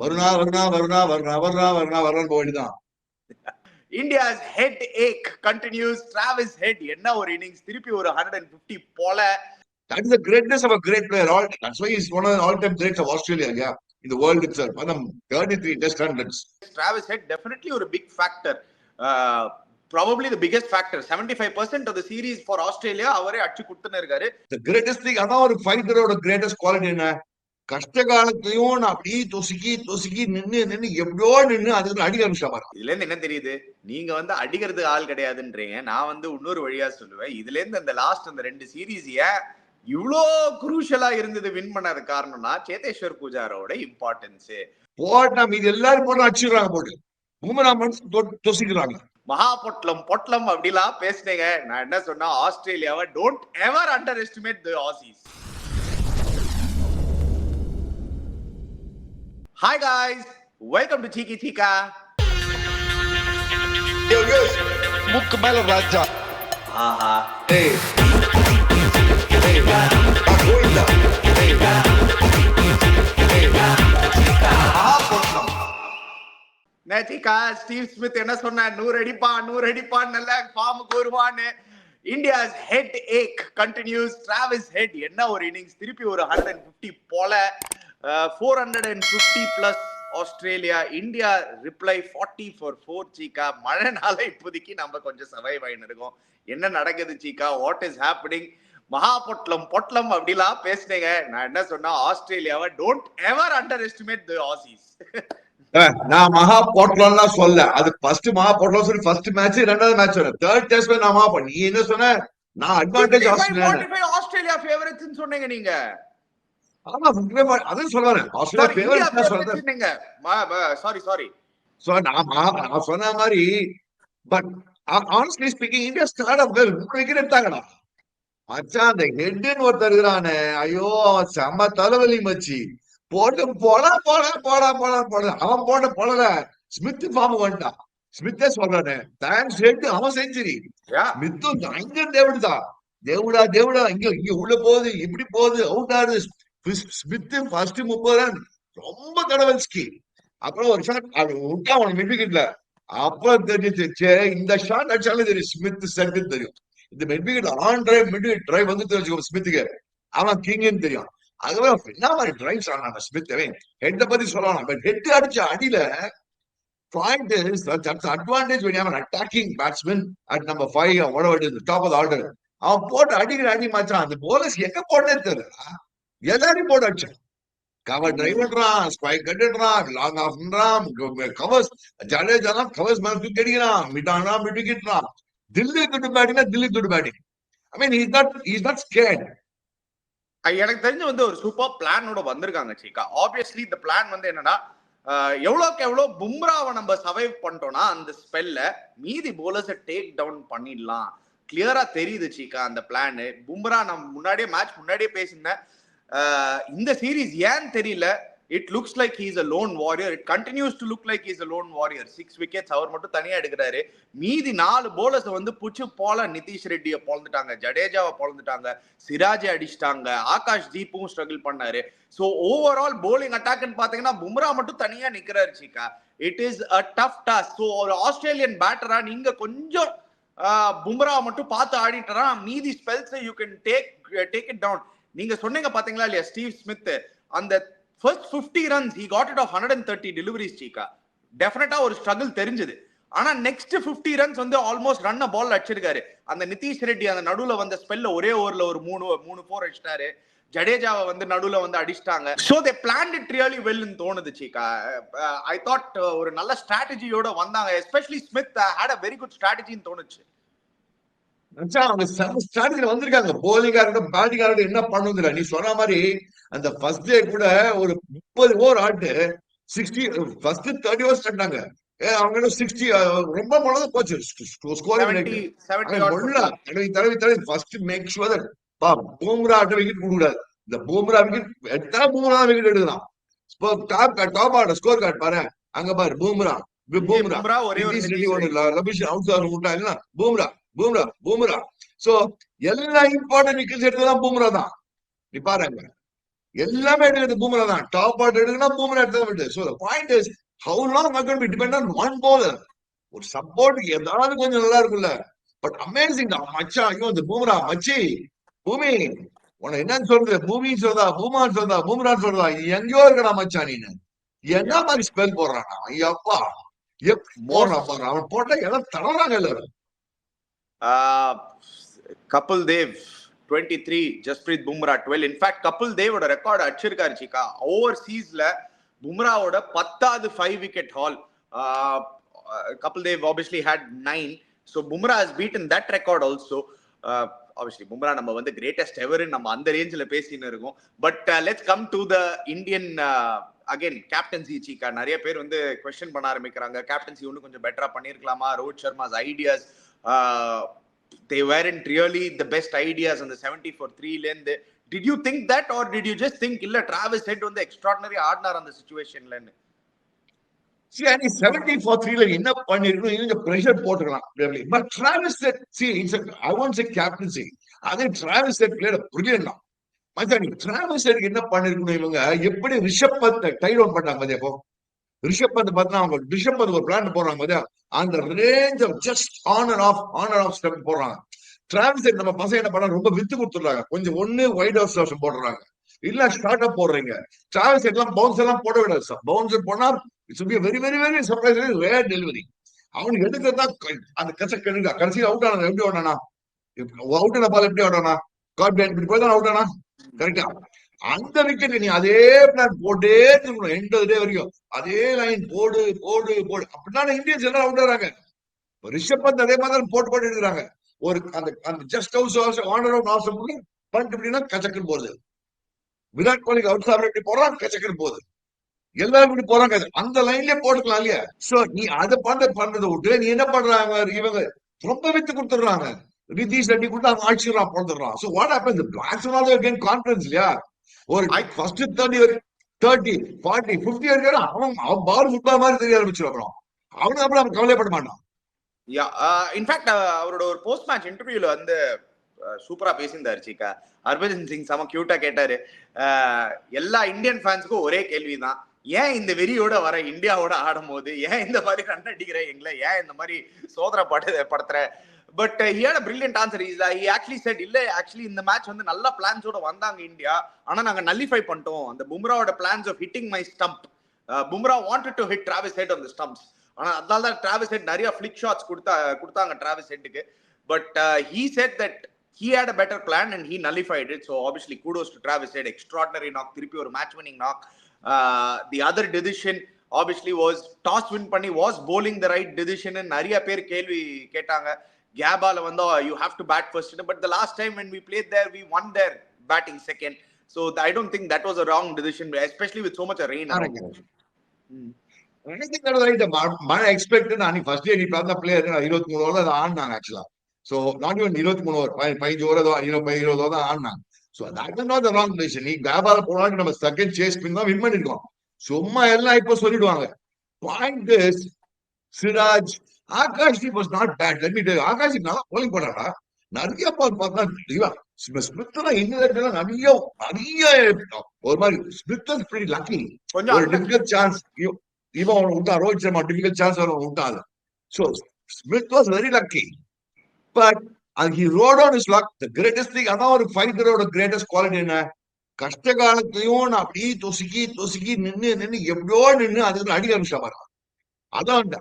Varuna போயிடுதான். India's head ache continues. Travis Head என்ன ஒரு innings, திருப்பி ஒரு 150 போல. That is the greatness of a great player. That's why he's one of the all-time greats of Australia. Yeah, in the world itself. 33 test hundreds. Travis Head definitely a big factor. Probably the biggest factor. 75% of the series for Australia அவரே அடிச்சு குடுத்துனே இருக்காரு. The greatest thing, அதான் ஒரு ஃபைட்டரோட greatest quality என்ன, கஷ்ட காலத்தையும் நான் அப்படியே தொசுக்கி நின்னு எப்படியோ நின்னு அதுக்கு அடிக்க ஆரம்பிச்சாரு. இதுல இருந்து என்ன தெரியுது, நீங்க அடிக்கிறது ஆள் கிடையாதுன்றீங்க. நான் இன்னொரு வழியா சொல்லுவேன், இதுல இருந்து அந்த லாஸ்ட் அந்த 2 சீரீஸ் இவ்வளோ குரூஷலா இருந்தது வின் பண்ணது காரணம்னா சேதேஸ்வர் பூஜாரோட இம்பார்ட்டன்ஸ். போட்டா மீது எல்லாரும் போட்டு அடிச்சுடுறாங்க, போட்டு பும்ரா மட்டும் தொசிக்கிறாங்க. மகா பொட்லம் அப்படிலாம் பேசுனீங்க. நான் என்ன சொன்னா, ஆஸ்திரேலியாவை don't ever underestimate the Aussies. Hi guys, welcome to cheeky Cheeka. முக்கு மேல ராஜா. ஆஹா, ஸ்டீவ் ஸ்மித் என்ன சொன்ன, 100 அடிப்பான் நல்ல ஃபார்முக்கு வருவான்னு. இந்தியாஸ் ஹெட் ஏக் கண்டினியூஸ். டிராவிஸ் ஹெட் என்ன ஒரு இன்னிங்ஸ், திருப்பி ஒரு 150 போல. 450 plus Australia. India reply 40 for 4. சீக்கா, மழைனால இப்போதைக்கு நம்ம கொஞ்சம் சர்வைவ் ஆயின்னு இருக்கோம். என்ன நடக்குது சீக்கா, வாட் இஸ் ஹேப்பனிங்? மகா பொட்லம் அப்படிலாம் பேசுனீங்க. நான் என்ன சொன்னா, ஆஸ்திரேலியாவை don't ever underestimate the Azeez. நான் மகா போட்டலம்னா சொல்ல, அது ஃபர்ஸ்ட் மகா போட்டலம் சொல்லி ஃபர்ஸ்ட் மேட்ச், ரெண்டாவது மேட்ச் வர தேர்ட் டெஸ்ட் நான் மகா பண்ணி. நீ என்ன சொன்ன, நான் அட்வான்டேஜ் ஆஸ்திரேலியா ஃபேவரட்ஸ்னு சொன்னீங்க நீங்க. ஆமா, அதான் சொல்றேன், ஆஸ்திரேலியா ஃபேவரட்ஸ் சொல்றேன். சாரி சோ நான் சொன்ன மாதிரி. But honestly speaking, India started up well. 3 wicket எடுத்தாங்கடா மச்சான். அந்த ஹெட்னு ஒருத்தர் இருக்கிறானே, ஐயோ செம்ம தலைவலி மச்சி. போட்டு போடா. அவன் போடல. ஸ்மித் ஃபார்ம் வந்துட்டான். ஸ்மித்தே சொல்றானே, தேங்க்ஸ் ஹெட், அவன் செஞ்சுரி. ஸ்மித்தும் அங்க தேவுடா இங்க உள்ள போகுது, இப்படி போகுது, அவுட் ஆகுது. ஸ்மித் ஃபர்ஸ்ட் 30 ரன் ரொம்ப கடவல்ஸ்கி. அப்புறம் ஒரு ஷாட் அது விட்டா அவன் மிட் விக்கெட்ல. அப்புறம் தெரிஞ்சிச்சு, இந்த ஷாட் அடிச்சாலும் தெரியும் ஸ்மித் செட்டு தெரியும். இந்த mid wicket on drive, mid wicket drive வந்து தெரிஞ்சுக்கோ ஸ்மித்துக்கு, அவன் கிங்னு தெரியும். அதுவே என்ன மாதிரி டிரைவ்ஸ் ஆனாங்க ஸ்மித். ஹெட்டை பத்தி சொல்லலாம், பட் ஹெட் அடிச்ச அடியில point is that's advantage when you have an attacking batsman at number 5 or whatever it is, the top of the order. அவன் போட்டு அடிக்கிற அடி மச்சான், அந்த போலர்ஸ் எங்க போட்டே தெரியல. எல்லாரையும் போட்டு அடிச்சான். கவர் டிரைவ் பண்றான், ஸ்பைக் கட்டுறான், லாங் ஆஃப் பண்றான், கவர்ஸ் ஜடேஜா கவர்ஸ் மேல தூக்கி அடிக்கிறான், மிட்டானா மிட் விக்கெட்றான். தில்லி துட்டு batting. I mean, he's not scared. எனக்கு தெரிஞ்சு ஒரு சூப்பர் பிளானோட வந்திருக்காங்க சீக்கா. ஆப்வியஸ்லி இந்த பிளான் என்னன்னா, எவ்வளோக்கு எவ்வளோ பும்ராவை நம்ம சர்வைவ் பண்ணிட்டோம்னா அந்த ஸ்பெல்ல மீதி போலர்ஸை டேக் டவுன் பண்ணிடலாம். கிளியரா தெரியுது சீக்கா அந்த பிளான். பும்ரா நம்ம மேட்ச் முன்னாடியே பேசினேன். இந்த சீரீஸ் ஏன் தெரியல, it looks like he is a lone warrior. It continues to look like he is a lone warrior. 6 wickets அவர் மட்டும் தனியா எடுக்கிறாரு. மீதி 4 bowlers புச்சு போல நிதிஷ் ரெட்டியை பொழந்துட்டாங்க, ஜடேஜாவை பொழந்துட்டாங்க, சிராஜை அடிச்சிட்டாங்க, ஆகாஷ் தீப்பும் ஸ்ட்ரகிள் பண்ணாரு. ஸோ ஓவரால் போலிங் அட்டாக்னு பாத்தீங்கன்னா பும்ரா மட்டும் தனியா நிக்கிறாரு Cheeka. It is a tough task. So ஒரு ஆஸ்திரேலியன் பேட்டரா நீங்க கொஞ்சம் பும்ரா மட்டும் பார்த்து ஆடிட்டா மீதி spells you can take it down. நீங்க சொன்னீங்க பாத்தீங்களா இல்லையா, ஸ்டீவ் ஸ்மித் அந்த first 50 runs he got it of 130 deliveries சீக்கா. டெஃபினட்டா ஒரு ஸ்ட்ரகிள் தெரிஞ்சது. ஆனா next 50 runs almost run ball அடிச்சிருக்காரு. அந்த நிதிஷ் ரெட்டி அந்த நடுவுல வந்த ஸ்பெல்ல ஒரே ஓவர்ல ஒரு 3 4 அடிச்சிட்டாரு. ஜடேஜாவை நடுவுல அடிச்சிட்டாங்க. So they planned it really வெல்னு தோணுது சீக்கா. ஐ தாட் ஒரு நல்ல ஸ்ட்ராட்டஜியோட வந்தாங்க. Especially Smith had a very good strategy-ன்னு தோணுச்சு. வந்திருக்காங்க. போலிங்கா இருக்கட்டும், பேட்டிங்கா இருக்கட்டும், என்ன பண்ணுது நீ சொன்ன மாதிரி. அந்த ஃபர்ஸ்ட் டே கூட ஒரு 30 ஓவர் ஆட்டு 60 ஃபர்ஸ்ட் 30 ஓவர்ஸ் ஆடினாங்க. அவங்க 60 ரொம்ப போனது போச்சு ஸ்கோர். தடவி first make sure that Bumrah wicket கொடுக்கூடாது. இந்த பூம்ரா விக்கெட் எத்தனை பூம்ரா விக்கெட் எடுக்கலாம். டாப் ஆர்டர் ஸ்கோர் கார்டு பாரு, அங்க பாரு பூம்ரா ரபிஷ் அவுட் ஆக விட்டாங்கன்னா பூம்ரா. சோ எல்லா இம்பார்ட்டன்ட் விக்கெட்ஸ் எடுத்ததான் பூம்ரா தான். நீ பாருங்க, எல்லாமே எடுக்கிறது பூமரா தான். டாப் ஆர்டர் எடுக்கணும் பூமரா எடுத்து விட்டு. So the point is how long am I going to be dependent on one bowler? ஒரு சப்போர்ட்டுக்கு ஏதாவது கொஞ்சம் நல்லா இருக்குல்ல. பட் அமேசிங் தான் மச்சான். ஐயோ இந்த பூமரா மச்சி பூமி உனக்கு என்னன்னு சொல்றது, பூமின்னு சொல்றதா பூமான்னு சொல்றதா பூமரான்னு சொல்றதா எங்கேயோ இருக்கடா மச்சான் நீனு. என்ன மாதிரி ஸ்பெல் போடுறானா ஐயப்பா போடுறான் பாரு. அவன் போட்டா எல்லாம் தடறாங்க எல்லாரும். கபில் தேவ் 23, ஜஸ்பிரீத் பும்ரா 12. இன்ஃபேக்ட் கபில் தேவோட ரெக்கார்ட் அடிச்சிருக்காரு சிக்கா. ஓவர்சீஸ்ல பும்ராவோட 10வது 5 wicket hall. Kapil Dev obviously had 9, so Bumrah has beaten that record also. Obviously Bumrah நம்ம வந்து greatest ever நம்ம அந்த ரேஞ்சில பேசின்னு இருக்கோம். But let's come to the Indian again captaincy சீக்கா. நிறைய பேர் வந்து क्वेश्चन பண்ண ஆரம்பிக்கிறாங்க. captaincy இன்னும் கொஞ்சம் பெட்டரா பண்ணிருக்கலாமா? Rohit சர்மா's ideas they weren't really the best ideas on the 70 for 3 ல. Did you think that, or did you just think இல்ல Travis Head வந்து extraordinary ஆடினார் அந்த சிச்சுவேஷன்ல? See, and 70 for 3 என்ன பண்ணிருக்கணும், இவங்க பிரஷர் போட்டுக்கலாம். But Travis Head, see, I won't say captaincy. I think Travis Head played a brilliant now. மச்சான் Travis Head என்ன பண்ணிருக்கணும், இவங்க எப்படி ரிஷப் பந்த் டை டவுன் பண்ணாங்க பாத்தியா? இப்போ ரிஷப் பந்த் பார்த்தா அவங்க ரிஷப் பந்த் ஒரு பிளான் போடுறாங்க பாத்தியா? அந்த range of just on and off step போடுறாங்க. Travis Head நம்ம பசங்க என்ன பண்ணா ரொம்ப வித்து கொடுத்துடுறாங்க. கொஞ்சம் ஒண்ணு வைட் ஹவுஸ் ஸ்டெப்ஸ் போடுறாங்க, இல்ல ஷார்ட் அப் போடுறீங்க. Travis Head எல்லாம் பவுன்ஸ் எல்லாம் போட விடாது சார். பவுன்ஸ் போனா it's be very very very surprising rare delivery. அவனுக்கு எடுக்கிறதா அந்த கச்ச கெடுங்க. கடைசியில் அவுட் ஆனது எப்படி ஓடானா? அவுட் ஆன பால் எப்படி ஓடானா? காட் பேன் இப்படி போய் தான் அவுட் ஆனா கரெக்டா? அந்த விக்கெட் நீ அதே பிளான் போட்டே இருக்கணும் எண்ட் டே வரைக்கும். அதே லைன் போடு போடு போடு. அப்படின்னா இந்தியன்ஸ் எல்லாம் அவுட் ஆறாங்க. ரிஷப் பந்த் அதே மாதிரி போட்டு எடுக்கிறாங்க. ஒரு அந்த just house owner out of Pant எப்படின்னா கச்சக்குன்னு போகுது. விராட் கோலிக்கு அவுட் சாப்பிட எப்படி போறான் கச்சக்குன்னு போகுது. எல்லாரும் இப்படி போறாங்க. அந்த லைன்லயே போட்டுக்கலாம் இல்லையா? சோ நீ அதை பண்றதை விட்டு நீ என்ன பண்றாங்க, இவங்க ரொம்ப வித்து கொடுத்துடுறாங்க. நிதிஷ் ரெட்டி கொடுத்து அவங்க ஆட்சியெல்லாம் போட்டுறான். So what happens, blocks all again confidence இல்லையா? ஒரு ஃபர்ஸ்ட் 30 40 50 வரைக்கும் அவன் பால் ஃபுட்பால் மாதிரி தெரிய ஆரம்பிச்சிடும். அப்புறம் அவனுக்கு அப்புறம் அவன் கவலைப்பட மாட்டான். இன்ஃபேக்ட் அவரோட ஒரு போஸ்ட் மேட்ச் இன்டர்வியூல வந்து சூப்பரா பேசியிருந்தாரு சீக்கா. ஹர்பஜன் சிங் செம கியூட்டா கேட்டாரு, எல்லா இந்தியன் ஃபேன்ஸுக்கும் ஒரே கேள்விதான், ஏன் இந்த வெறியோட வர இந்தியாவோட ஆடும் போது ஏன் இந்த மாதிரி ரன் அடிக்கிற எங்களை, ஏன் இந்த மாதிரி சோதனை படுத்துற? But he had a brilliant answer. He actually said இல்ல ஆக்சுவலி இந்த மேட்ச் வந்து நல்ல பிளான்ஸோட வந்தாங்க இந்தியா, ஆனா நாங்க நல்லிஃபை பண்ணிட்டோம் அந்த பும்ராவோட plans of hitting my stump. Bumrah wanted to hit Travis Head on the stumps, ஆனா அதனால தான் டிராவிஸ் ஹெட் நிறைய ஃபிளிக் ஷாட்ஸ் கொடுத்தாங்க டிராவிஸ் ஹெட்டுக்கு. But he said that he had a better plan and he nullified it. So obviously kudos to Travis Head, extraordinary knock, திருப்பி ஒரு match winning knock. The other decision obviously was toss win பண்ணி was bowling the right decision. நிறைய பேர் கேள்வி கேட்டாங்க, கேபால வந்து you have to bat first, but the last time when we played there we won there batting second. So I don't think that was a wrong decision, especially with so much rain around. I think that was right. Man expected ani first day ni play player 23 over da ஆடுனாங்க actually. So not even 23 over 15 over da 20 over da ஆடுனாங்க. So that was not the wrong decision. நீ கேபால போனாலும் நம்ம second chase பண்ணி தான் win பண்ணிருக்கோம். சும்மா எல்லாம் இப்ப சொல்லிடுவாங்க. Point is Siraj Akash was not bad. Let me tell you, Akash நல்லா bowling பண்ணாடா. நிறைய பால் பார்த்தா இவன் ஸ்மித் தான் இன்னும் நிறைய ஒரு மாதிரி ஸ்மித் was pretty lucky. ஒரு டிஃபிகல்ட் சான்ஸ் இவன் விட்டா, ரோஹித் சர்மா டிஃபிகல்ட் சான்ஸ் விட்டாது. So Smith was very lucky, but he rode on his luck. The greatest thing, அதான் ஒரு ஃபைட்டரோட கிரேட்டஸ்ட் குவாலிட்டி என்ன, கஷ்ட காலத்தையும் நான் அப்படியே தொசுக்கி நின்னு எப்படியோ நின்னு அதுக்கு அடி ஆரம்பிச்சா பாரு. அதான்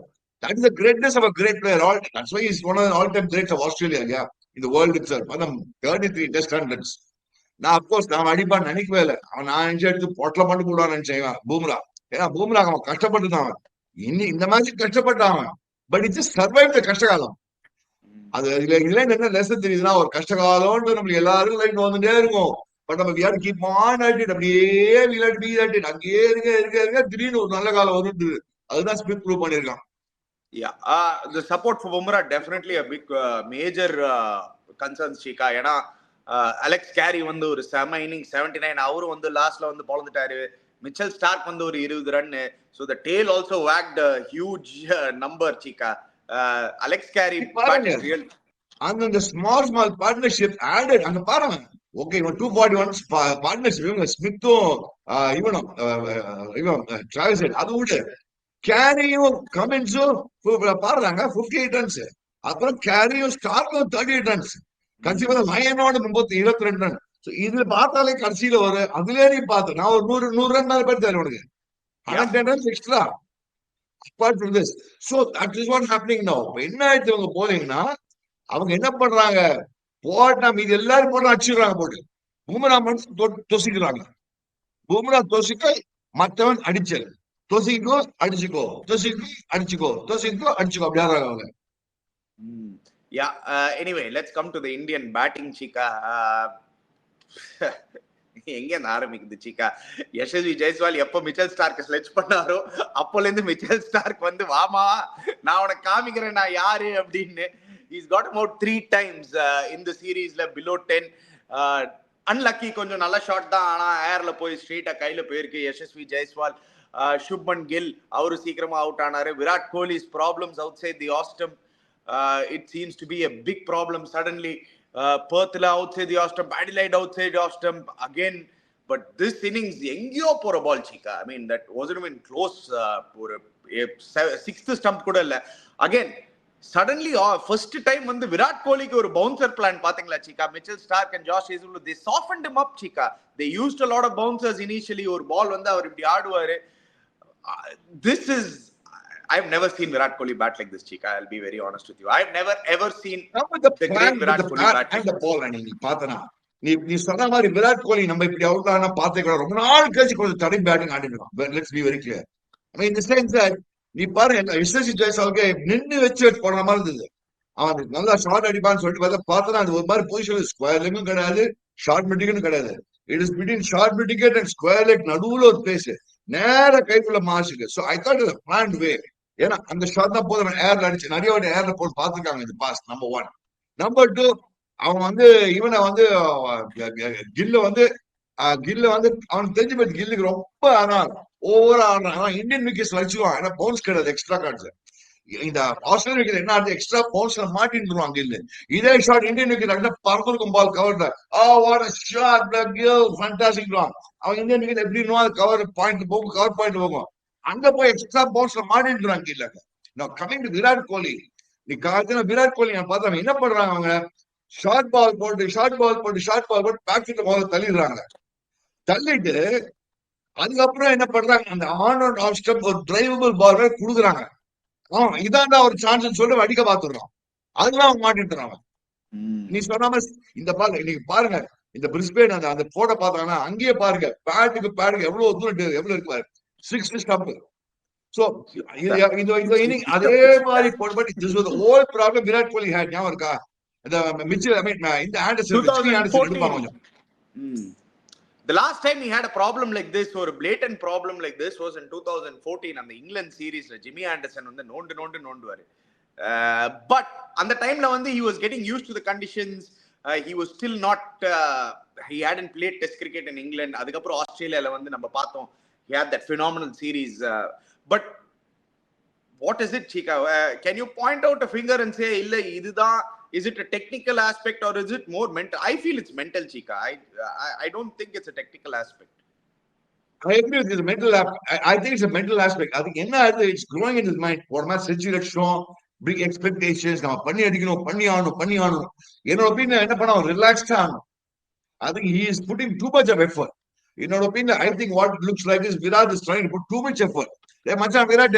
that is the greatness of a great player. That's why he's one of the all-time greats of Australia, yeah, in the world itself. 33 test hundreds. நான் அப்கோர்ஸ் நான் அடிப்பான்னு நினைக்கவே இல்லை. அவன் நான் நினைச்சு எடுத்து பொட்டல பண்ணி போடுவான்னு நினைச்சேன் பூம்ரா. ஏன்னா பூம்ரா அவன் கஷ்டப்பட்டுதான், அவன் இந்த மாதிரி கஷ்டப்பட்டான் அவன். பட் இட்ஸ் சர்வைவ் த கஷ்டகாலம். அது இதுல என்ன லெசன் தெரியுதுன்னா, ஒரு கஷ்டகாலம்னு நம்மளுக்கு எல்லாரும் லைட் வந்துட்டே இருக்கும். பட் நம்ம விளையாட்டு கீப் ஆன் ஆட்டிட்டு அப்படியே விளையாட்டு அங்கேயே இருக்க திடீர்னு ஒரு நல்ல காலம் வருது. அதுதான் ஸ்மித் ப்ரூவ் பண்ணிருக்கான். Yeah, the support for Bumrah definitely a big major concerns Chika. ஏன்னா அலெக்ஸ் கேரி வந்து ஒரு செம இன்னிங் 79, அவரு வந்து லாஸ்ட்ல வந்து பொழந்துட்டாரு. மிச்சல் ஸ்டார்க் வந்து ஒரு 20 run. So the tail also wagged a huge number Chika. Alex Carey அந்த ஸ்மால் பார்ட்னர்ஷிப் ஆடட் அங்க பாருங்க. ஓகே, இவன் 241 பார்ட்னர்ஷிப், இவங்க ஸ்மித்தும் இவனும் இவன் டிராவல்ஸ் அது விட கேரியும் கமின்ஸும் பாடுறாங்க 58 ரன்ஸ். அப்புறம் கேரியும் ஸ்டார்க்கும் 38 ரன்ஸ். கடைசி பார்த்தா லயனோட 22 ரன். இதுல பார்த்தாலே கடைசியில வரும். அதுலயே நீ பார்த்து நான் ஒரு 100 ரன் மேல பேர் தரேன் உனக்கு. 110 runs extra. Apart from this, so that is what happening now. என்ன ஆயிடுச்சு இவங்க போறீங்கன்னா, அவங்க என்ன பண்றாங்க, போட்டா மீது எல்லாரும் போட்டு அடிச்சிடுறாங்க, போட்டு பும்ரா மட்டும் தொசிக்கிறாங்க. பும்ரா தொசிக்க மற்றவன் அடிச்சல், தொசிக்கோ அடிச்சுக்கோ, தொசிக்கோ அடிச்சுக்கோ, தொசிக்கோ அடிச்சுக்கோ, அப்படி ஆடுறாங்க அவங்க. Yeah, anyway, let's come to the Indian batting, Chika. எங்க ஆரம்பிக்குது சீக்கா? யசஸ்வி ஜெய்ஸ்வால் எப்ப மிச்சல் ஸ்டார்க் ஸ்லெட்ச் பண்ணாரோ அப்போல இருந்து மிச்சல் ஸ்டார்க் வந்து வாமா நான் உனக்கு காமிக்கிறேன் நான் யாரு அப்படின்னு. He's got about 3 times in the series below 10. Unlucky, கொஞ்சம் நல்ல ஷாட் தான், ஆனா ஏர்ல போய் ஸ்ட்ரெயிட்டா கையில போயிருக்கு யசஸ்வி ஜெய்ஸ்வால். சுப்மன் கில் அவரு சீக்கிரமா அவுட் ஆனாரு. Virat Kohli's problems outside the off stump. It seems to be a big problem suddenly. Perth outside the Austin, Adelaide outside Austin again. But this innings, engyo for a ball, Chika. I mean, that wasn't even close for a sixth stump kuda illa. Again, suddenly, first time when the Virat Kohli ku or bouncer plan pathingla, Chika. Mitchell Stark and Josh Hazlewood, they softened him up, Chika. They used a lot of bouncers initially. Or ball vanda avar ipdi aaduvaru. This is, I've never seen Virat Kohli bat like this, Chika. I'll be very honest with you. I've never ever seen the great Virat Kohli bat and the ball. நீ பார்த்தனா, நீ சொன்ன மாதிரி விராட் கோலி நம்ம இப்படி out ஆனா பாத்துக்க ரொம்ப நாள் கழிச்சு கொஞ்சம் தடை பேட்டிங் ஆடிடுவான். Let's be very clear. I mean the sense that நீ பாருங்க யசஸ்வி ஜெய்ஸ்வாலுக்கு நின்னு வச்சு போடுற மாதிரி இருந்தது. அவன் நல்லா ஷார்ட் அடிப்பான்னு சொல்லிட்டு பார்த்தா அது ஒரு மாதிரி பொசிஷன் ஸ்கொயர் லெக்கும் கிடையாது, ஷார்ட் மிட்டிக்கும் கிடையாது. It is between short midwicket and square leg நடுவுல ஒரு பிளேஸ், நேர கைக்குள்ள மாசுக்கு. So I thought it planned way. ஏன்னா அந்த ஷாட் தான் போதும் ஏர்ல அடிச்சு நிறைய ஏர்ல போட்டு பார்த்துருக்காங்க இந்த பாஸ். நம்பர் 1. நம்பர் 2, அவன் வந்து இவனை வந்து கில்ல வந்து அவனுக்கு தெரிஞ்சு போய் கில்லுக்கு ரொம்ப ஓவரா ஆடுறான். இந்தியன் விக்கெட்ஸ் வச்சுக்குவான், ஏன்னா பவுன்ஸ் கிடையாது, எக்ஸ்ட்ரா கார்ட்ஸ். இந்த ஆஸ்திரேலியா விக்கெட் என்ன ஆச்சு, எக்ஸ்ட்ரா பவுன்ஸ்ல மாட்டின்னுருவான் கில்லு. இதே ஷாட் இந்தியன் விக்கெட் பறந்துருக்கும் பால் கவர்ல, வாட் a shot, ஃபேண்டாஸ்டிக். அவன் இந்தியன் விக்கெட் எப்படின்னு கவர் பாயிண்ட் போகும், கவர் பாயிண்ட் போகும். அங்க போய் எக்ஸ்ட்ரா பவுன்ஸ்ல மாட்டின்றாங்க இல்ல. நான் கமிங் டு விராட் கோலி, நீ காலத்துல விராட் கோலி நான் பார்த்தா என்ன பண்றாங்க, அவங்க ஷார்ட் பால் போட்டு பேக் ஃபீல்ட்ல முதல்ல தள்ளிடுறாங்க. தள்ளிட்டு அதுக்கப்புறம் என்ன பண்றாங்க, அந்த ஆன் அண்ட் ஆஃப் ஸ்டெப் ஒரு டிரைவபிள் பால் கொடுக்குறாங்க. இதாண்டா ஒரு சான்ஸ் சொல்லி அடிக்க பாத்துடுறான். அதெல்லாம் அவங்க மாட்டின்றாங்க. நீ சொன்ன இந்த பால் இன்னைக்கு பாருங்க, இந்த பிரிஸ்பேன் அந்த போட்டோ பார்த்தாங்கன்னா அங்கேயே பாருங்க, பேட்டுக்கு எவ்வளவு தூரம் எவ்வளவு இருக்கு, 6 ஸ்டம்ப். So இந்த இன்னிங் அதே மாதிரி போட்டு this was the whole problem Virat Kohli had. ஞாபகம் இருக்கா? இந்த மிச்சல், I mean இந்த Anderson. The last time he had a problem like this, or a blatant problem like this, was in 2014 on the England series. Jimmy Anderson வந்து நோண்டுவாரு. But அந்த டைம்ல வந்து he was getting used to the conditions. He was still not he hadn't played test cricket in England. அதுக்கப்புறம் ஆஸ்திரேலியால வந்து நம்ம பார்த்தோம், he had that phenomenal series. But what is it, Chika? Can you point out a finger and say illa idudha, is it a technical aspect or is it more mental? I feel it's mental, Chika. I don't think it's a technical aspect. I agree with this mental I think it's a mental aspect. I think it's growing in his mind. For my situation, big expectations, நம்ம பண்ணி அடிக்கணும், பண்ணி ஆகணும். என்னோட opinion என்ன பண்ண, ரிலாக்ஸ்டா ஆகணும். I think he is putting too much of effort. In our opinion, I think what it looks like is Virat is trying to put too much effort. Hey, Macha Virat,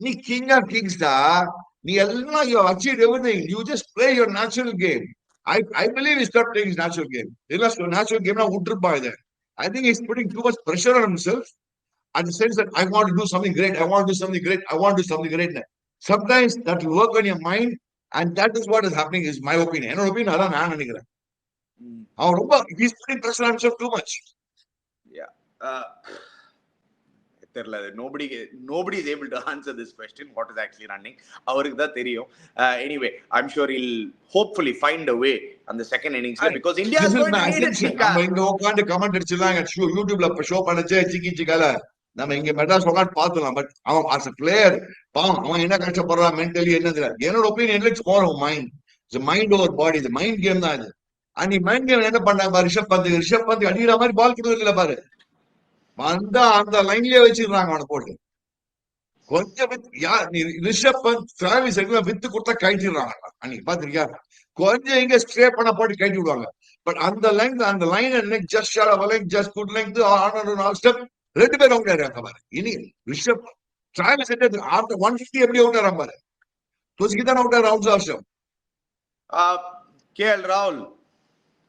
நீ king of kings da. நீ எல்லாம் you have achieved everything. You just play your natural game. I believe he's not playing his natural game. Unless your natural game now would by that. I think he's putting too much pressure on himself, and the sense that I want to do something great. I want to do something great. Sometimes that will work on your mind, and that is what is happening. Is my opinion. என்னோட opinion அதான் நான் நினைக்கிறேன். அவன் ரொம்ப he's putting pressure on himself too much. Yeah. Nobody is able to answer this question, what is actually running. அவருக்கு தான் தெரியும். Anyway, I'm sure he'll hopefully find a way on the second innings because India is going to need it. நம்ம இங்க உட்கார்ந்து comment அடிச்சலாம், யூடியூப்ல show பண்ணச்சே சிக்கிச்சிக்கால நம்ம இங்க மெட்ராஸ் உட்கார்ந்து பார்த்தலாம். பட் அவன் as a player பாவம், அவன் என்ன கஷ்டப்படுறான் மென்டலி என்னது. என்னோட opinion it's more of mind. It's mind over body. இது மைண்ட் கேம் தான் இது. அன்னைக்கு மைண்ட் கேம் என்ன பண்ணாங்க ரிஷப் பந்த் அடிக்கிற மாதிரி பால் கொடுக்கல பாரு, வந்தா அந்த லைன்லயே வச்சிருக்காங்க அவனை போட்டு. கொஞ்சம் நீ ரிஷப் பந்த் டிராவிஸ் வித்து கொடுத்தா கழிச்சிடுறாங்க அன்னைக்கு பாத்திருக்கியா, கொஞ்சம் இங்க ஸ்ட்ரே பண்ண போட்டு கழிச்சு விடுவாங்க. பட் அந்த line just short of line, just good length on step, 2 பேர் அவுட் ஆயிடுறாங்க பாரு. இனி ரிஷப் டிராவிஸ் ஆஃப்டர் 150 எப்படி அவுட் ஆறாங்க பாரு, தோசிக்கு தான் அவுட் ஆகிற அவுட் ஆஃப். KL ராகுல்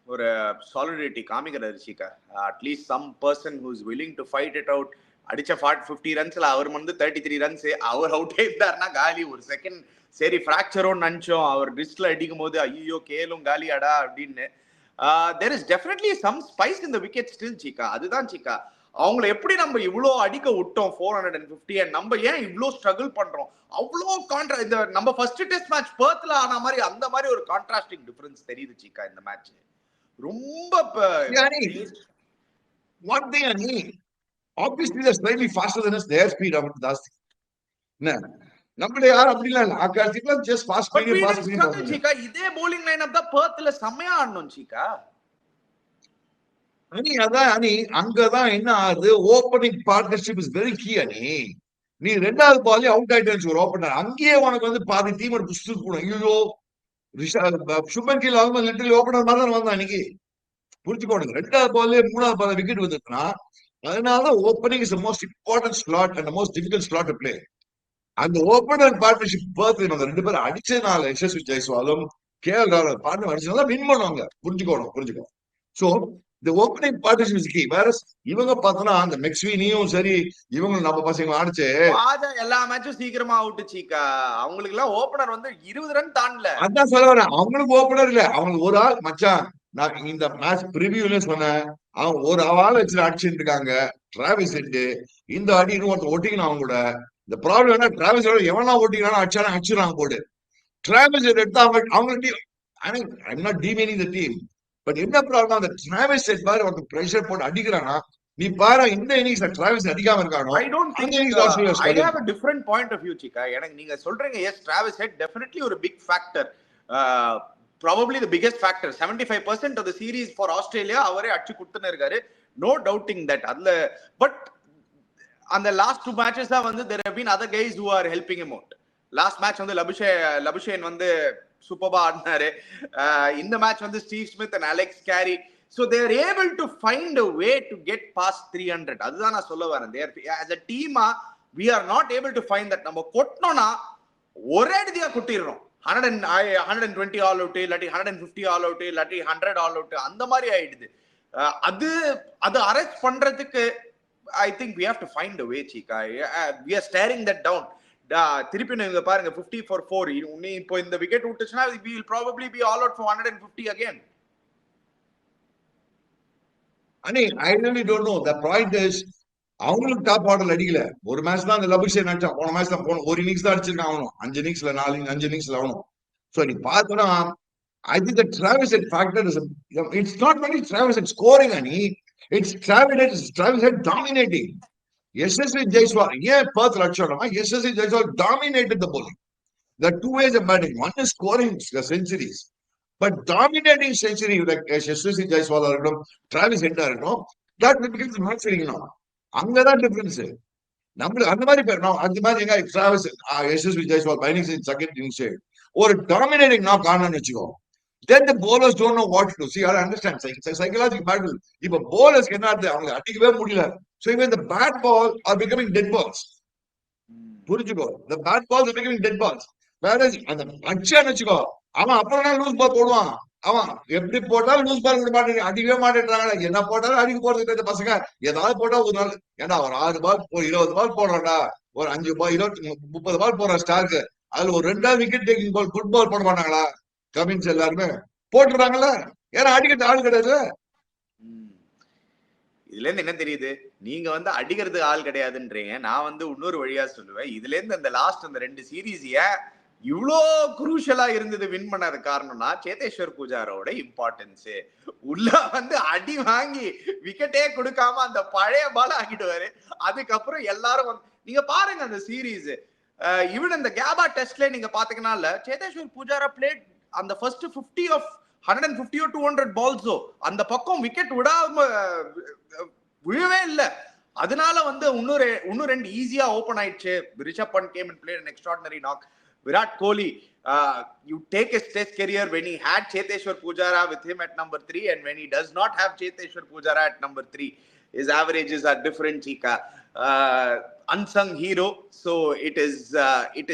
ஒரு solidity காமிக்கிறாரு சீக்கா. At least some person who is willing to fight it out. அடிச்ச 50 ரன்ஸ்ல அவர் வந்து 33 ரன்ஸ், அவர் அவுட் ஆயிட்டாருன்னா காலி. ஒரு செகண்ட் சரி ஃபிராக்சரும் நினைச்சோம், அவர் ரிஸ்ட்ல அடிக்கும் போது ஐயோ கேலும் காலியாடா அப்படின்னு. There is definitely some spice in the wicket still Cheeka. அதுதான் சீக்கா, அவங்கள எப்படி நம்ம இவ்வளோ அடிக்க விட்டோம் 450, and நம்ம ஏன் இவ்வளோ ஸ்ட்ரகிள் பண்றோம். அவ்வளோ இந்த நம்ம ஃபர்ஸ்ட் டெஸ்ட் மேட்ச் பெர்த்ல ஆன மாதிரி அந்த மாதிரி ஒரு கான்ட்ராஸ்டிங் டிஃபரன்ஸ் தெரியுது சீக்கா இந்த மேட்ச். ரொம்ப one thing ani obviously they're slightly faster than us, their speed அவங்களுக்கு ஜாஸ்தி. என்ன நம்மள யார் அப்படிலாம் இல்ல, ஆகாசிக்குலாம் just fast speed சீக்கா. இதே bowling லைனப் தான் பெர்த்ல செமையா ஆடணும் சீக்கா. அனி அதான் அனி அங்கதான் என்ன ஆகுது, opening partnership is very key. அனி நீ 2வது பால்ல அவுட் ஆயிட்டு ஒரு ஓப்பனர், அங்கேயே உனக்கு வந்து பாதி டீம் புடிச்சு போடும். ஐயோ Shubman Gill almost literally opener மாதிரி தான் வந்தான் அன்னைக்கு. புரிஞ்சுக்கோங்க, 2வது பால்ல 3வது பால் விக்கெட் வந்துச்சுன்னா, அதனாலதான் opening is the most important slot and most difficult slot to play. அந்த ஓப்பனர் பார்ட்னர்ஷிப் பர்த் நம்ம 2 பேரும் அடிச்சதுனால யசஸ்வி ஜெய்ஸ்வாலும் KL ராகுல் பார்ட்னர் அடிச்சதுனால வின் பண்ணுவாங்க. புரிஞ்சுக்கோ. சோ இந்த ஓப்பனிங் பார்ட்னர்ஷிப் இஸ் கீ. வேற இவங்க பார்த்தோம்னா அந்த மெக்ஸ்வீனியும் சரி, இவங்க நம்ம பசங்க ஆடிச்சு எல்லா மேட்சும் சீக்கிரமா அவுட் சீக்கா. அவங்களுக்கு எல்லாம் ஓப்பனர் வந்து 20 ரன் தாண்டல. அதான் சொல்ல வரேன், அவங்களுக்கு ஓப்பனர் இல்ல, அவங்களுக்கு ஒரு ஆள் மச்சான். நான் இந்த மேட்ச் ப்ரிவியூல சொன்னேன், அவங்க ஒரு ஆள் வச்சு அடிச்சுட்டு இருக்காங்க டிராவிஸ் ஹெட். இந்த அடி இன்னும் ஒருத்தர் ஒட்டிக்கணும் அவங்க கூட. இந்த ப்ராப்ளம் என்ன, டிராவிஸ் எவனா ஓட்டிக்கிறானோ அடிச்சிடறாங்க போட்டு. டிராவிஸ் ஹெட் எடுத்தா அவங்க team. I'm not demeaning the team. But என்ன ப்ராப்ளம், அந்த டிராவிஸ் ஹெட் மாதிரி ஒருத்தர் பிரஷர் போட்டு அடிக்கிறானா, நீ பாரு இந்த இன்னிங்ஸ் டிராவிஸ் அடிக்காம இருக்கானோ. I don't think I have a different point of view சீக்கா. எனக்கு நீங்க சொல்றீங்க எஸ் டிராவிஸ் ஹெட் டெஃபினெட்லி ஒரு big factor, probably the biggest factor. 75% of the series for Australia அவரே அடிச்சு கொடுத்துன்னு இருக்காரு, no doubting that. அதுல பட் அந்த லாஸ்ட் 2 மேட்சஸ் தான் வந்து there have been other guys who are helping him out. Last match வந்து லபுஷேன் வந்து சூப்பரா ஆடினாரு. இந்த மேட்ச் வந்து Steve Smith and Alex Carey. So they are able to find a way to get past 300. அதுதான் நான் சொல்ல வரேன். As a team we are not able to find that. நம்ம கொட்டணும்னா ஒரே அடியா கொட்டிடுறோம். 120 ஆல் அவுட், இல்லாட்டி 150 ஆல் அவுட், இல்லாட்டி 100 ஆல் அவுட், அந்த மாதிரி ஆயிடுது. அது அரெஸ்ட் பண்றதுக்கு I think we have to find a way சீக்கா. We are staring that down. திருப்பி நீங்க பாருங்க 50 for 4. இப்போ இந்த wicket விட்டுச்சுன்னா we will probably be all out for 150 again. I really don't know. The point is அவங்களுக்கு top order அடிக்கல. ஒரு match தான் அந்த லபுஷேன் அடிச்சான். போன மேட்ச் தான் ஒரு இன்னிங்ஸ் தான் அடிச்சிருக்கான் அவனும். 5 இன்னிங்ஸ்ல 5 இன்னிங்ஸ்ல அவனும். சோ நீ பார்த்தோன்னா I think the Travis Head factor is it's not only Travis Head scoring ani, it's Travis Head dominating. Yashasvi Jaiswal, Perth Lakshana, Yashasvi Jaiswal dominated the bowling. There are 2 ways of batting. One is scoring centuries, but dominating century like Yashasvi Jaiswal or Travis Head, that becomes match winning now. அங்கதான் difference. நம்மளுக்கு அந்த மாதிரி பேர் அந்த மாதிரி எங்க டிராவல்ஸ் யசஸ்வி ஜெய்ஸ்வால் பைனிங் செகண்ட் இன்னிங்ஸ் ஒரு டாமினேட்டிங் நாக் ஆனான்னு வச்சுக்கோ, then the bowlers don't know what to do. See, I understand psychological battle. இப்ப bowlers என்ன ஆகுது, அவங்க அடிக்கவே முடியல. So even the bat ball are becoming dead balls. புரிஞ்சுக்கோ, the bat balls are becoming dead balls. வேற அந்த அடிச்சான்னு வச்சுக்கோ, அவன் அப்புறம் லூஸ் பால் போடுவான். அவன் எப்படி போட்டாலும் லூஸ் பால் விட மாட்டேன், அடிக்கவே மாட்டேன்றாங்க. என்ன போட்டாலும் அடிக்க போறது இந்த பசங்க. ஏதாவது போட்டா ஒரு நாள் ஏன்னா ஒரு 6 பால் 20 பால் போடுறான்டா, ஒரு 5 பால் 20 30 பால் போடுறான் ஸ்டார்க்கு. அதுல ஒரு 2வது விக்கெட் டேக்கிங் பால் ஃபுட் பால் போட மாட்டாங்களா? கமின்ஸ் எல்லாருமே போட்டுறாங்கல்ல, ஏன்னா அடிக்கிறது ஆள் கிடையாது. இதுல இருந்து என்ன தெரியுது, நீங்க வந்து அடிக்கிறது ஆள் கிடையாதுன்றீங்க. நான் வந்து இன்னொரு வழியா சொல்லுவேன், இதுல இருந்து அந்த லாஸ்ட் அந்த 2 சீரீஸ் இவ்வளோ குரூஷலா இருந்தது வின் பண்ணது காரணம்னா சேதேஸ்வர் பூஜாரோட இம்பார்ட்டன்ஸ். உள்ள வந்து அடி வாங்கி விக்கெட்டே கொடுக்காம அந்த பழைய பால் ஆக்கிடுவாரு. அதுக்கப்புறம் எல்லாரும் நீங்க பாருங்க அந்த சீரீஸ், ஈவன் இந்த கேபா டெஸ்ட்ல நீங்க பாத்தீங்கன்னா சேதேஸ்வர் பூஜாரா பிளேட் அந்த ஃபர்ஸ்ட் 50 ஆஃப் 150 or 200 balls அந்த பக்கம் விக்கெட் விடாம விழவே இல்ல. அதனால வந்து இன்னும் ரெண்டு ஈஸியா ஓபன் ஆயிடுச்சு. Rishabh Pant came and played an extraordinary knock. Virat Kohli, you take his test career when he had Cheteshwar Pujara with him at number 3 and when he does not have Cheteshwar Pujara at number 3, his averages are different, Chika. Unsung hero, so it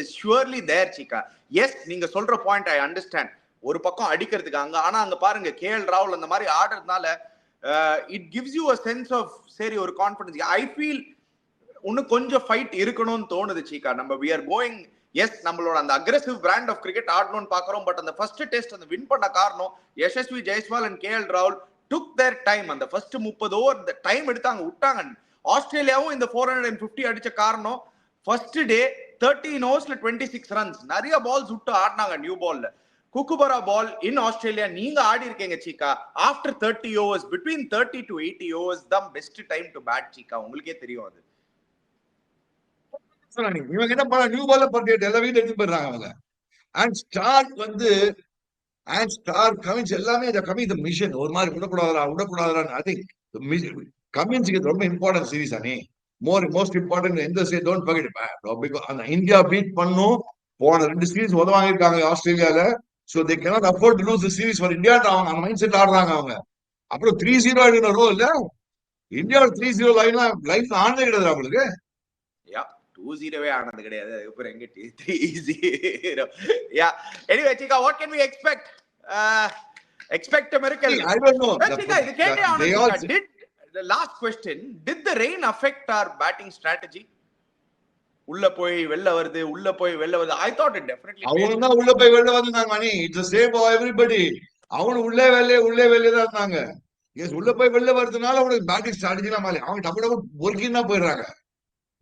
is surely there, Chika. Yes, நீங்க சொல்ற point I understand. ஒரு பக்கம் அடிக்கிறதுக்கு ஆனா அங்க பாருங்க KL ராகுல் அந்த மாதிரி ஆடுறதுனால it gives you a sense of சரி ஒரு கான்ஃபிடன்ஸ். I feel இன்னும் கொஞ்சம் ஃபைட் இருக்கணும்னு தோணுது சீக்கா. நம்ம we are going, எஸ் நம்மளோட அந்த அக்ரெசிவ் பிராண்ட் ஆஃப் கிரிக்கெட் ஆடணும்னு பாக்குறோம். பட் அந்த ஃபர்ஸ்ட் டெஸ்ட் அந்த வின் பண்ண காரணம் யசஸ்வி ஜெய்ஸ்வால் அண்ட் KL ராகுல் took their time. அந்த ஃபர்ஸ்ட் 30 ஓவர் இந்த டைம் எடுத்தாங்க விட்டாங்க. ஆஸ்திரேலியாவும் இந்த 450 அடிச்ச காரணம் ஃபர்ஸ்ட் டே 13 ஓவர்ஸ்ல 26 ரன்ஸ் நிறைய பால்ஸ் விட்டு ஆடினாங்க நியூ பால்ல. குக்குபரா பால் இன் ஆஸ்திரேலியா நீங்க ஆடி இருக்கீங்க Cheeka. After 30 overs, between 30 to 80 overs தான் best time to bat Cheeka. உங்களுக்கே தெரியும் அது. இவங்க என்ன பண்ண நியூ பால்ல பண்ணிட்டு எல்லா வீட்டு எடுத்து போயிடுறாங்க அவங்க. அண்ட் ஸ்டார் வந்து கமின்ஸ் எல்லாமே இந்த மிஷன் ஒரு மாதிரி விடக்கூடாதுன்னு. ஐ திங்க் கமின்ஸுக்கு ரொம்ப இம்பார்ட்டன்ட் சீரீஸ் அணி. மோஸ்ட் இம்பார்ட்டன்ட் எந்த சீரீஸ் டோன்ட் ஃபர்கெட். அந்த இந்தியா பீட் பண்ணும் போன 2 சீரீஸ் உதவாங்கிருக்காங்க ஆஸ்திரேலியால. So they cannot afford to lose the series for India. அவங்க அந்த மைண்ட் செட் ஆடுறாங்க அவங்க. அப்புறம் 3-0 ஆடின ரோ இல்ல இந்தியா 3-0 லைஃப்ல ஆனதே கிடையாது அவங்களுக்கு. 2-0 ஆனது கிடையாது. அதுக்கப்புறம் எங்க 3-0. Yeah. Anyway, Chika, what can we expect? Expect a miracle. I don't know. Chika, இது கேட்டே ஆனது. Did the last question, did the rain affect our batting strategy? உள்ள போய் வெளில வருது I thought it definitely. அவங்க தான் உள்ள போய் வெளில வந்தாங்க மணி. It's the same for everybody. அவங்க உள்ளே வெளியே தான் இருந்தாங்க. எஸ் உள்ள போய் வெளில வரதுனால அவங்களுக்கு பேட்டிங் ஸ்ட்ராட்டஜிலாம் மாறி அவங்க டபுள் ஒர்க்கிங் தான் போயிடுறாங்க.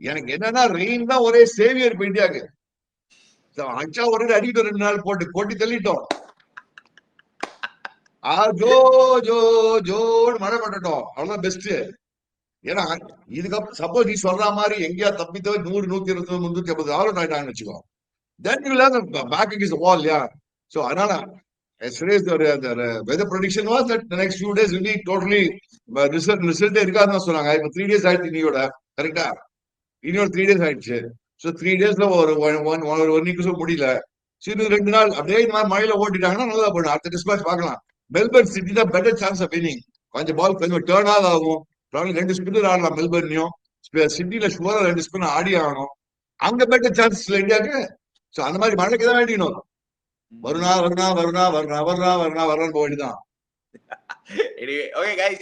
எனக்கு என்னன்னா ரெயின் தான் ஒரே சேவியர் இப்போ இந்தியாவுக்கு. அச்சா ஒரு அடிக்கிட்டு 2 நாள் போட்டு கொட்டி தள்ளிட்டோம். ஜோ ஜோ ஜோன்னு மழை பண்ணட்டும், அவ்வளவுதான் பெஸ்ட். ஏன்னா இதுக்கப்புறம் சப்போஸ் நீ சொல்ற மாதிரி எங்கேயா தப்பித்தவ 100, 120, 350 ஆல் அவுட் ஆயிட்டாங்கன்னு வச்சுக்கோ. Then you will have the back against the wall, yeah. So அதனால as far as the weather prediction was that the next few days will be totally result இருக்காதுன்னு சொன்னாங்க. இப்போ 3 days ஆயிடுச்சு நீயோட கரெக்டா. இன்னொரு 3 days ஆயிடுச்சு. So 3 daysல ஒரு 1 week முடியல. ஸோ இன்னும் 2 நாள் அப்படியே இந்த மாதிரி மழையில ஓட்டிட்டாங்கன்னா நல்லா போயிடும். அடுத்த டெஸ்ட் மேட்ச் பார்க்கலாம். மெல்பர்ன் சிட்டி தான் பெட்டர் சான்ஸ் ஆஃப் வினிங். கொஞ்சம் பால் கொஞ்சம் டேர்ன் ஆகும். 2 ஸ்பின்னர் ஆடலாம் மெல்பர்ன்லயும். சிட்டில ஷுவரா 2 ஸ்பின்னர் ஆடி ஆகணும். அங்க பெட்டர் சான்ஸ் இந்தியாவுக்கு. சோ அந்த மாதிரி மழைக்கு தான் வேண்டிக்கணும். வருணா போயிட்டுதான். Anyway, okay guys,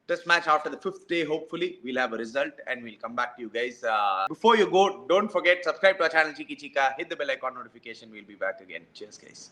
test match after the 5th day, hopefully we'll have a result and we'll come back to you guys. Before you go, don't forget, subscribe to our channel Cheeky Chika, hit the bell icon notification. We'll be back again. Cheers guys.